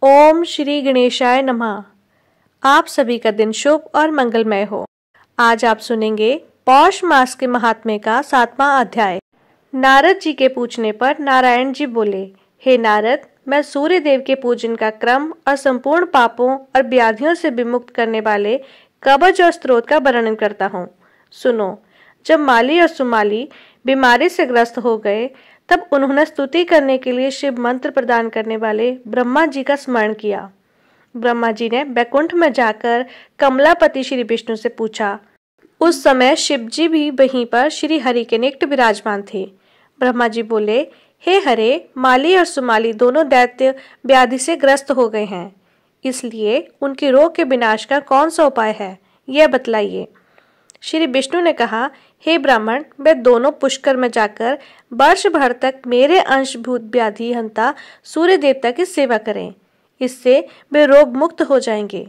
ओम श्री गणेशाय नमः। आप सभी का दिन शुभ और मंगलमय हो। आज आप सुनेंगे पौष मास के महात्म्य का 7वां अध्याय। नारद जी के पूछने पर नारायण जी बोले, हे नारद, मैं सूर्य देव के पूजन का क्रम और संपूर्ण पापों और व्याधियों से विमुक्त करने वाले कवच और स्त्रोत का वर्णन करता हूँ। सुनो। जब माली और सुमाली बीमारी से ग्रस्त हो गए, तब उन्होंने स्तुति करने के लिए शिव मंत्र प्रदान करने वाले ब्रह्मा जी का स्मरण किया। ब्रह्मा जी ने बैकुंठ में जाकर कमलापति श्री विष्णु से पूछा। उस समय शिव जी भी वहीं पर श्री हरि के निकट विराजमान थे। ब्रह्मा जी बोले, हे हरे, माली और सुमाली दोनों दैत्य व्याधि से ग्रस्त हो गए हैं, इसलिए उनके रोग के विनाश का कौन सा उपाय है, यह बतलाइए। श्री विष्णु ने कहा, हे ब्राह्मण, वे दोनों पुष्कर में जाकर वर्ष भर तक मेरे अंशभूत व्याधि हंता सूर्य देवता की सेवा करें, इससे वे रोग मुक्त हो जाएंगे।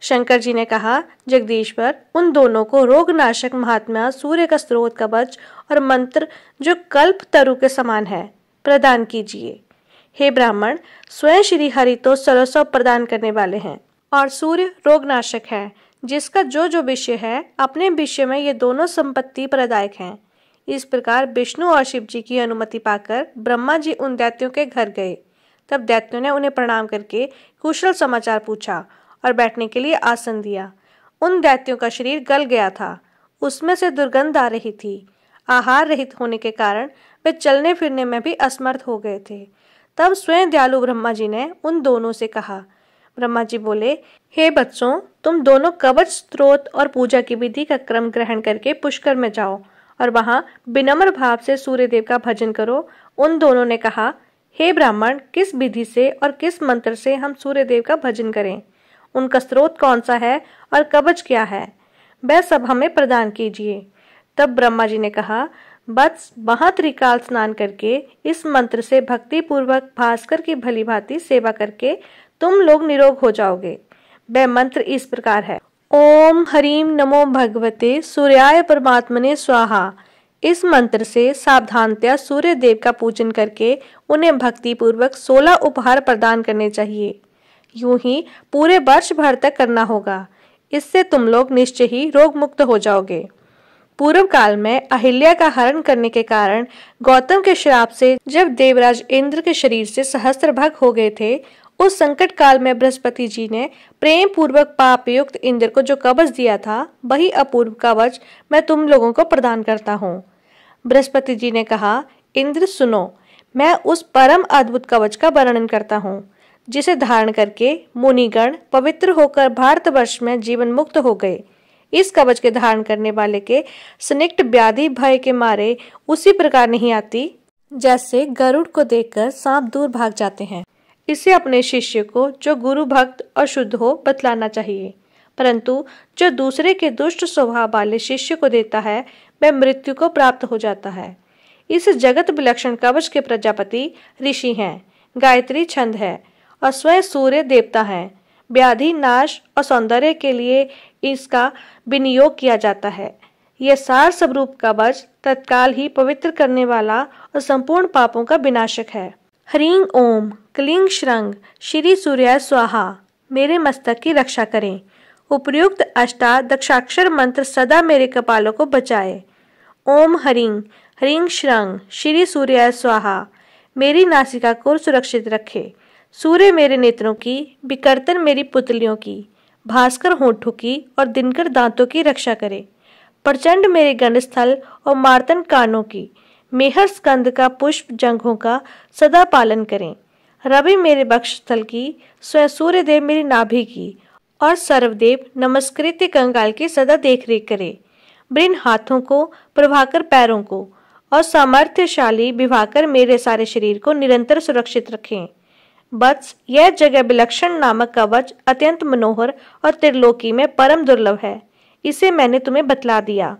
शंकर जी ने कहा, जगदीश्वर, उन दोनों को रोगनाशक महात्मा सूर्य का स्त्रोत कवच और मंत्र जो कल्प तरु के समान है प्रदान कीजिए। हे ब्राह्मण, स्वयं श्री हरि तो सर्वस्व प्रदान करने वाले हैं और सूर्य रोगनाशक है, जिसका जो विषय है अपने विषय में ये दोनों संपत्ति प्रदायक हैं। इस प्रकार विष्णु और शिव जी की अनुमति पाकर ब्रह्मा जी उन दैत्यों के घर गए। तब दैत्यों ने उन्हें प्रणाम करके कुशल समाचार पूछा और बैठने के लिए आसन दिया। उन दैत्यों का शरीर गल गया था, उसमें से दुर्गंध आ रही थी। आहार रहित होने के कारण वे चलने फिरने में भी असमर्थ हो गए थे। तब स्वयं दयालु ब्रह्मा जी ने उन दोनों से कहा। ब्रह्मा जी बोले, हे बच्चों, तुम दोनों कवच स्त्रोत और पूजा की विधि का क्रम ग्रहण करके पुष्कर में जाओ और वहां विनम्र भाव से सूर्य देव का भजन करो। उन दोनों ने कहा, हे ब्राह्मण, किस विधि से और किस मंत्र से हम सूर्य देव का भजन करें? उनका स्त्रोत कौन सा है और कवच क्या है? वह सब हमें प्रदान कीजिए। तब ब्रह्मा जी ने कहा, बस वहां त्रिकाल स्नान करके इस मंत्र से भक्ति पूर्वक भास्कर की भली भांति सेवा करके तुम लोग निरोग हो जाओगे। वह मंत्र इस प्रकार है। ओम हरीम नमो भगवते सूर्याय परमात्मने स्वाहा। इस मंत्र से सावधानतया सूर्य देव का पूजन करके उन्हें भक्ति पूर्वक 16 उपहार प्रदान करने चाहिए। यूं ही पूरे वर्ष भर तक करना होगा। इससे तुम लोग निश्चय ही रोग मुक्त हो जाओगे। पूर्व काल में अहिल्या का हरण करने के कारण गौतम के श्राप से जब देवराज इंद्र के शरीर से सहस्त्रभग हो गए थे, उस संकट काल में बृहस्पति जी ने प्रेम पूर्वक पाप युक्त इंद्र को जो कवच दिया था, वही अपूर्व कवच मैं तुम लोगों को प्रदान करता हूँ। बृहस्पति जी ने कहा, इंद्र सुनो, मैं उस परम अद्भुत कवच का वर्णन करता हूँ, जिसे धारण करके मुनिगण पवित्र होकर भारतवर्ष में जीवन मुक्त हो गए। इस कवच के धारण करने वाले के सनिग्ध व्याधि भय के मारे उसी प्रकार नहीं आती जैसे गरुड़ को देखकर सांप दूर भाग जाते हैं। इसे अपने शिष्य को जो गुरु भक्त और शुद्ध हो बतलाना चाहिए, परंतु जो दूसरे के दुष्ट स्वभाव वाले शिष्य को देता है वह मृत्यु को प्राप्त हो जाता है। इस जगत विलक्षण कवच के प्रजापति ऋषि हैं, गायत्री छंद है और स्वयं सूर्य देवता हैं। व्याधि नाश और सौंदर्य के लिए इसका विनियोग किया जाता है। यह सार स्वरूप कवच तत्काल ही पवित्र करने वाला और संपूर्ण पापों का विनाशक है। ह्रीं ओम क्लीं श्रंग श्री सूर्याय स्वाहा मेरे मस्तक की रक्षा करें। उपर्युक्त अष्टादशाक्षर मंत्र सदा मेरे कपालों को बचाए। ओम ह्रीं ह्रीं श्रंग श्री सूर्याय स्वाहा मेरी नासिका को सुरक्षित रखे। सूर्य मेरे नेत्रों की, विकर्तन मेरी पुतलियों की, भास्कर होठों की और दिनकर दांतों की रक्षा करे। प्रचंड मेरे गंडस्थल और मार्तन कानों की, मेहर स्कंद का पुष्प जंघों का सदा पालन करें। रवि मेरे वक्षस्थल की, स्वयं सूर्य देव मेरी नाभि की और सर्वदेव नमस्कृत्य कंगाल की सदा देखरेख करे। वृण हाथों को, प्रभाकर पैरों को और सामर्थ्यशाली विभाकर मेरे सारे शरीर को निरंतर सुरक्षित रखें। बस यह जगह विलक्षण नामक कवच अत्यंत मनोहर और त्रिलोकी में परम दुर्लभ है। इसे मैंने तुम्हें बतला दिया।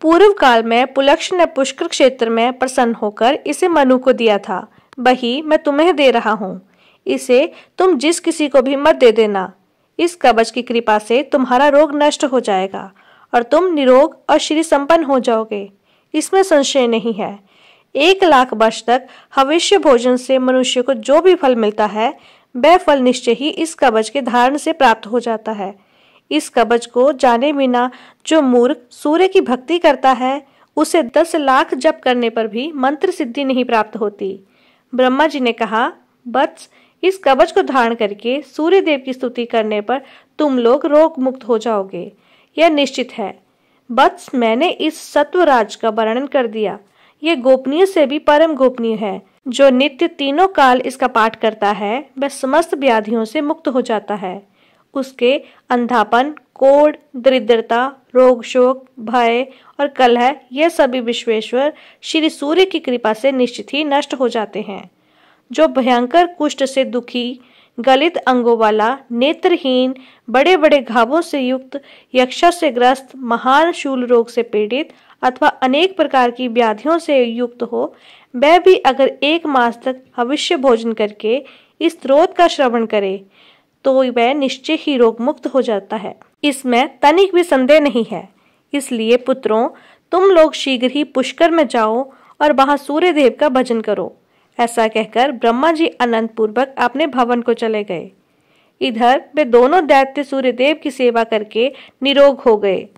पूर्व काल में पुलक्ष ने पुष्कर क्षेत्र में प्रसन्न होकर इसे मनु को दिया था, वही मैं तुम्हें दे रहा हूँ। इसे तुम जिस किसी को भी मत दे देना। इस कवच की कृपा से तुम्हारा रोग नष्ट हो जाएगा और तुम निरोग और श्री संपन्न हो जाओगे, इसमें संशय नहीं है। 1 लाख वर्ष तक हविष्य भोजन से मनुष्य को जो भी फल मिलता है वह फल निश्चय ही इस कवच के धारण से प्राप्त हो जाता है। इस कवच को जाने बिना जो मूर्ख सूर्य की भक्ति करता है, उसे 10 लाख जप करने पर भी मंत्र सिद्धि नहीं प्राप्त होती। ब्रह्मा जी ने कहा, वत्स, इस कवच को धारण करके सूर्य देव की स्तुति करने पर तुम लोग रोग मुक्त हो जाओगे, यह निश्चित है। वत्स, मैंने इस सत्वराज का वर्णन कर दिया। यह गोपनीय से भी परम गोपनीय है। जो नित्य तीनों काल इसका पाठ करता है वह समस्त व्याधियों से मुक्त हो जाता है। उसके अंधापन, कोढ़, दरिद्रता, रोग, शोक, भय और कलह, यह सभी विश्वेश्वर श्री सूर्य की कृपा से निश्चित ही नष्ट हो जाते हैं। जो भयंकर कुष्ठ से दुखी, गलित अंगों वाला, नेत्रहीन, बड़े बड़े घावों से युक्त, यक्षा से ग्रस्त, महान शूल रोग से पीड़ित अथवा अनेक प्रकार की व्याधियों से युक्त हो, वह भी अगर 1 मास तक अवश्य भोजन करके इस स्रोत का श्रवण करे तो वह निश्चय ही रोग मुक्त हो जाता है। इसमें तनिक भी संदेह नहीं है। इसलिए पुत्रों, तुम लोग शीघ्र ही पुष्कर में जाओ और वहां सूर्य देव का भजन करो। ऐसा कहकर ब्रह्मा जी अनंत पूर्वक अपने भवन को चले गए। इधर वे दोनों दैत्य सूर्य देव की सेवा करके निरोग हो गए।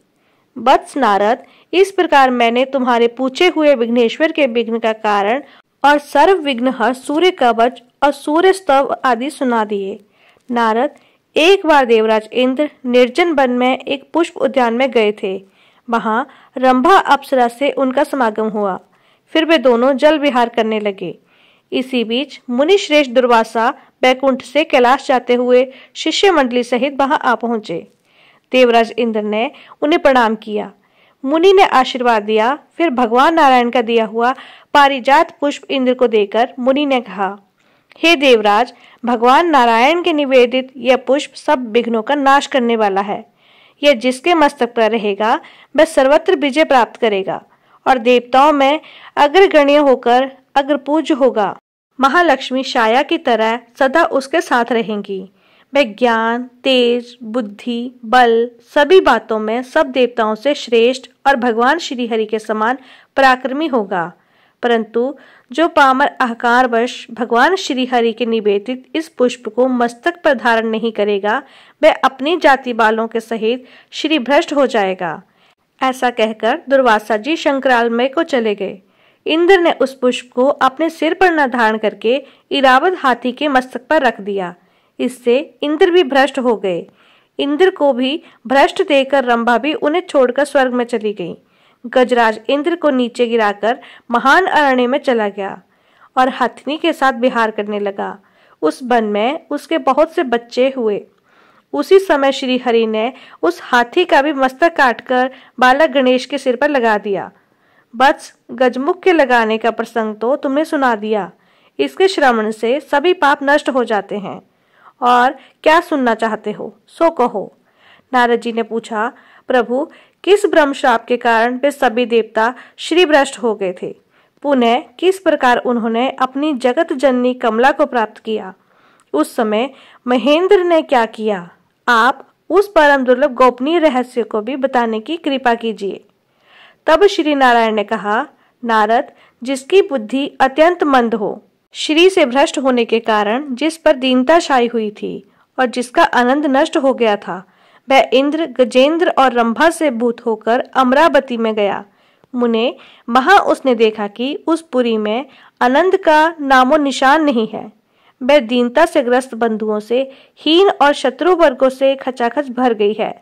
वत्स नारद, इस प्रकार मैंने तुम्हारे पूछे हुए विघ्नेश्वर के विघ्न का कारण और सर्व विघ्न सूर्य कवच और सूर्य स्तव आदि सुना दिए। नारद, एक बार देवराज इंद्र निर्जन वन में एक पुष्प उद्यान में गए थे। वहां रंभा अप्सरा से उनका समागम हुआ। फिर वे दोनों जल विहार करने लगे। इसी बीच मुनि श्रेष्ठ दुर्वासा बैकुंठ से कैलाश जाते हुए शिष्य मंडली सहित वहां आ पहुंचे। देवराज इंद्र ने उन्हें प्रणाम किया। मुनि ने आशीर्वाद दिया। फिर भगवान नारायण का दिया हुआ पारिजात पुष्प इंद्र को देकर मुनि ने कहा, हे देवराज, भगवान नारायण के निवेदित यह पुष्प सब विघ्नों का नाश करने वाला है। यह जिसके मस्तक पर रहेगा वह सर्वत्र विजय प्राप्त करेगा और देवताओं में अग्रगण्य होकर अग्रपूज्य होगा। महालक्ष्मी छाया की तरह सदा उसके साथ रहेंगी। वह ज्ञान, तेज, बुद्धि, बल सभी बातों में सब देवताओं से श्रेष्ठ और भगवान श्री हरि के समान पराक्रमी होगा। परंतु जो पामर अहंकारवश भगवान श्री हरि के निवेदित इस पुष्प को मस्तक पर धारण नहीं करेगा, वह अपनी जाति बालों के सहित श्री भ्रष्ट हो जाएगा। ऐसा कहकर दुर्वासा जी शंकरालय को चले गए। इंद्र ने उस पुष्प को अपने सिर पर न धारण करके इरावत हाथी के मस्तक पर रख दिया। इससे इंद्र भी भ्रष्ट हो गए। इंद्र को भी भ्रष्ट देकर रंभा भी उन्हें छोड़कर स्वर्ग में चली गई। गजराज इंद्र को नीचे गिराकर महान अरण्य में चला गया और हथिनी के साथ विहार करने लगा। उस वन में उसके बहुत से बच्चे हुए। उसी समय श्री हरि ने उस हाथी का भी मस्तक काटकर बालक गणेश के सिर पर लगा दिया। बस गजमुख के लगाने का प्रसंग तो तुमने सुना दिया। इसके श्रवण से सभी पाप नष्ट हो जाते हैं। और क्या सुनना चाहते हो सो कहो। नारद जी ने पूछा, प्रभु, किस ब्रह्म श्राप के कारण वे सभी देवता श्री भ्रष्ट हो गए थे? पुनः किस प्रकार उन्होंने अपनी जगत जननी कमला को प्राप्त किया? उस समय महेंद्र ने क्या किया? आप उस परम दुर्लभ गोपनीय रहस्य को भी बताने की कृपा कीजिए। तब श्री नारायण ने कहा, नारद, जिसकी बुद्धि अत्यंत मंद हो, श्री से भ्रष्ट होने के कारण जिस पर दीनता छाई हुई थी और जिसका आनंद नष्ट हो गया था, वह इंद्र, गजेंद्र और रंभा से भूत होकर अमरावती में गया। मुने, वहां उसने देखा कि उस पुरी में आनंद का नामो निशान नहीं है। वह दीनता से ग्रस्त बंधुओं से हीन और शत्रु वर्गों से खचाखच भर गई है।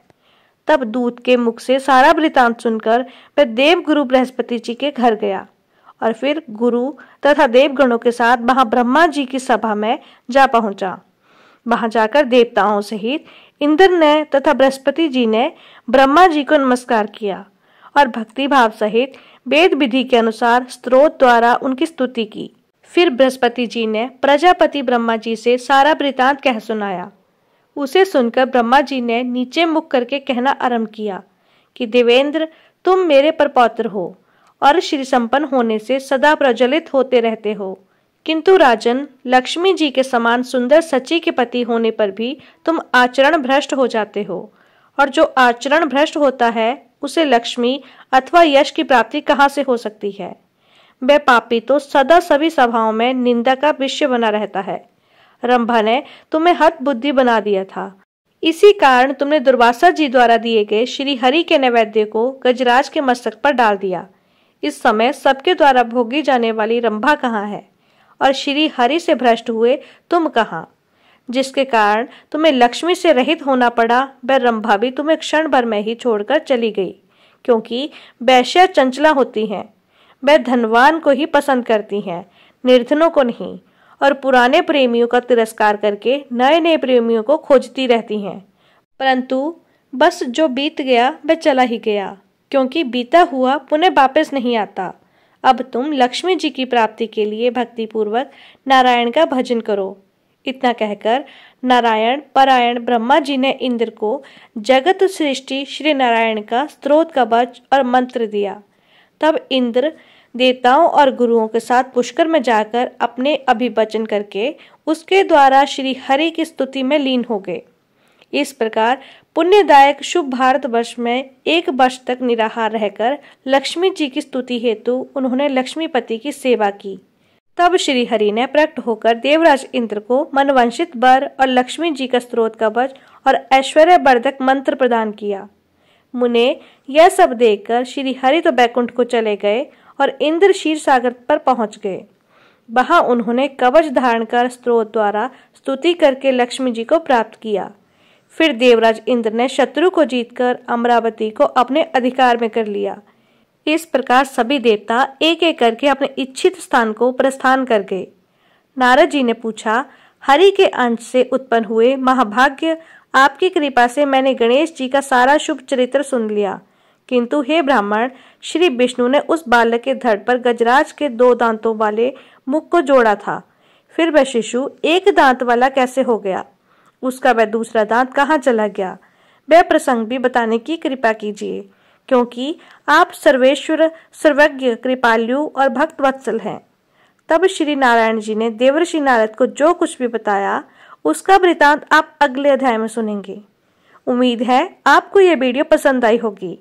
तब दूत के मुख से सारा वृतांत सुनकर वह देव गुरु बृहस्पति जी के घर गया और फिर गुरु तथा देवगणों के साथ वहां ब्रह्मा जी की सभा में जा पहुंचा। वहां जाकर देवताओं सहित इंद्र ने तथा बृहस्पति जी ने ब्रह्मा जी को नमस्कार किया और भक्ति भाव सहित वेद विधि के अनुसार स्तोत्र द्वारा उनकी स्तुति की। फिर बृहस्पति जी ने प्रजापति ब्रह्मा जी से सारा वृतांत कह सुनाया। उसे सुनकर ब्रह्मा जी ने नीचे मुख करके कहना आरंभ किया कि देवेंद्र, तुम मेरे पर पौत्र हो और श्री संपन्न होने से सदा प्रज्वलित होते रहते हो, किंतु राजन, लक्ष्मी जी के समान सुंदर सची के पति होने पर भी तुम आचरण भ्रष्ट हो जाते हो, और जो आचरण भ्रष्ट होता है उसे लक्ष्मी अथवा यश की प्राप्ति कहाँ से हो सकती है? वह पापी तो सदा सभी सभाओं में निंदा का विषय बना रहता है। रंभा ने तुम्हें हत बुद्धि बना दिया था। इसी कारण तुमने दुर्वासा जी द्वारा दिए गए श्री हरि के नैवेद्य को गजराज के मस्तक पर डाल दिया। इस समय सबके द्वारा भोगी जाने वाली रंभा कहाँ है और श्री हरि से भ्रष्ट हुए तुम कहाँ? जिसके कारण तुम्हें लक्ष्मी से रहित होना पड़ा, वह रंभा भी तुम्हें क्षण भर में ही छोड़कर चली गई, क्योंकि वैश्या चंचला होती हैं। वह धनवान को ही पसंद करती हैं, निर्धनों को नहीं, और पुराने प्रेमियों का तिरस्कार करके नए नए प्रेमियों को खोजती रहती हैं। परंतु बस जो बीत गया वह चला ही गया, क्योंकि बीता हुआ पुनः वापस नहीं आता। अब तुम लक्ष्मी जी की प्राप्ति के लिए भक्तिपूर्वक नारायण का भजन करो। इतना कहकर नारायण परायण ब्रह्मा जी ने इंद्र को जगत सृष्टि श्री नारायण का स्तोत्र कवच और मंत्र दिया। तब इंद्र देवताओं और गुरुओं के साथ पुष्कर में जाकर अपने अभिवचन करके उसके द्वारा श्री हरि की स्तुति में लीन हो गए। इस प्रकार पुण्यदायक शुभ भारतवर्ष में 1 वर्ष तक निराहार रहकर लक्ष्मी जी की स्तुति हेतु उन्होंने लक्ष्मीपति की सेवा की। तब श्री हरि ने प्रकट होकर देवराज इंद्र को मनवंशित वर और लक्ष्मी जी का स्तोत्र कवच और ऐश्वर्यवर्धक मंत्र प्रदान किया। मुने यह सब देखकर श्री हरि तो बैकुंठ को चले गए और इंद्र क्षीर सागर पर पहुंच गए। वहां उन्होंने कवच धारण कर स्तोत्र द्वारा स्तुति करके लक्ष्मी जी को प्राप्त किया। फिर देवराज इंद्र ने शत्रु को जीतकर अमरावती को अपने अधिकार में कर लिया। इस प्रकार सभी देवता एक एक करके अपने इच्छित स्थान को प्रस्थान कर गए। नारद जी ने पूछा, हरि के अंश से उत्पन्न हुए महाभाग्य, आपकी कृपा से मैंने गणेश जी का सारा शुभ चरित्र सुन लिया, किंतु हे ब्राह्मण, श्री विष्णु ने उस बालक के धड़ पर गजराज के 2 दांतों वाले मुख को जोड़ा था। फिर वह शिशु 1 दांत वाला कैसे हो गया? उसका वह दूसरा दांत कहाँ चला गया? वह प्रसंग भी बताने की कृपा कीजिए, क्योंकि आप सर्वेश्वर, सर्वज्ञ, कृपालु और भक्त वत्सल हैं। तब श्री नारायण जी ने देवर्षि नारद को जो कुछ भी बताया उसका वृतांत आप अगले अध्याय में सुनेंगे। उम्मीद है आपको यह वीडियो पसंद आई होगी।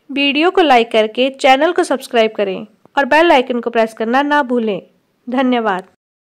वीडियो को लाइक करके चैनल को सब्सक्राइब करें और बेल आइकन को प्रेस करना ना भूलें। धन्यवाद।